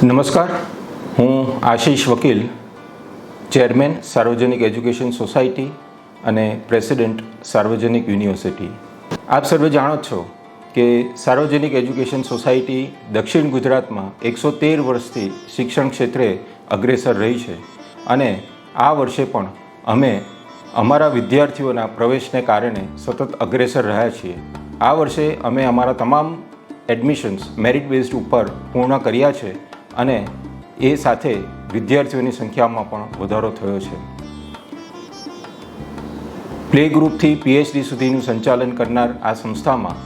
નમસ્કાર, હું આશીષ વકીલ, ચેરમેન સાર્વજનિક એજ્યુકેશન સોસાયટી અને પ્રેસિડેન્ટ સાર્વજનિક યુનિવર્સિટી. આપ સર્વે જાણો છો કે સાર્વજનિક એજ્યુકેશન સોસાયટી દક્ષિણ ગુજરાતમાં 113 વર્ષથી શિક્ષણ ક્ષેત્રે અગ્રેસર રહી છે અને આ વર્ષે પણ અમે અમારા વિદ્યાર્થીઓના પ્રવેશને કારણે સતત અગ્રેસર રહ્યા છીએ. આ વર્ષે અમે અમારા તમામ એડમિશન્સ મેરિટ બેઝડ ઉપર પૂર્ણ કર્યા છે અને એ સાથે વિદ્યાર્થીઓની સંખ્યામાં પણ વધારો થયો છે. પ્લે ગ્રુપથી પીએચડી સુધીનું સંચાલન કરનાર આ સંસ્થામાં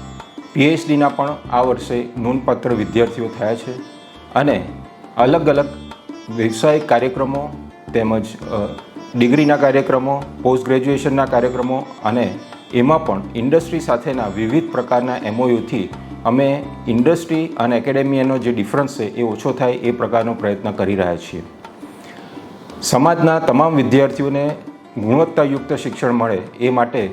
પીએચડીના પણ આ વર્ષે નોંધપાત્ર વિદ્યાર્થીઓ થયા છે અને અલગ અલગ વ્યવસાયિક કાર્યક્રમો તેમજ ડિગ્રીના કાર્યક્રમો, પોસ્ટ ગ્રેજ્યુએશનના કાર્યક્રમો અને એમાં પણ ઇન્ડસ્ટ્રી સાથેના વિવિધ પ્રકારના એમઓયુથી અમે ઇન્ડસ્ટ્રી અને એકેડેમિયાનો જે ડિફરન્સ છે એ ઓછો થાય એ પ્રકારનો પ્રયત્ન કરી રહ્યા છીએ. સમાજના તમામ વિદ્યાર્થીઓને ગુણવત્તાયુક્ત શિક્ષણ મળે એ માટે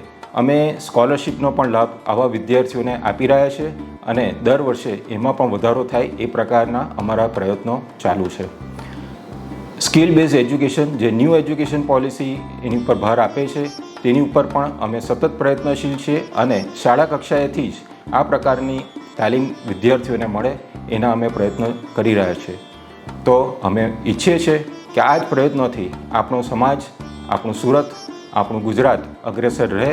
અમે સ્કોલરશિપનો પણ લાભ આવા વિદ્યાર્થીઓને આપી રહ્યા છે અને દર વર્ષે એમાં પણ વધારો થાય એ પ્રકારના અમારા પ્રયત્નો ચાલુ છે. સ્કિલ બેઝ એજ્યુકેશન, જે ન્યૂ એજ્યુકેશન પોલિસી એની ઉપર ભાર આપે છે, તેની ઉપર પણ અમે સતત પ્રયત્નશીલ છીએ અને શાળા કક્ષાએથી જ આ પ્રકારની તાલીમ વિદ્યાર્થીઓને મળે એના અમે પ્રયત્નો કરી રહ્યા છીએ. તો અમે ઈચ્છીએ છીએ કે આ જ પ્રયત્નોથી આપણો સમાજ, આપણું સુરત, આપણું ગુજરાત અગ્રેસર રહે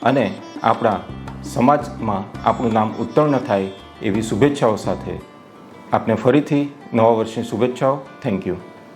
અને આપણા સમાજમાં આપણું નામ ઉત્તીર્ણ થાય એવી શુભેચ્છાઓ સાથે આપને ફરીથી નવા વર્ષની શુભેચ્છાઓ. Thank you.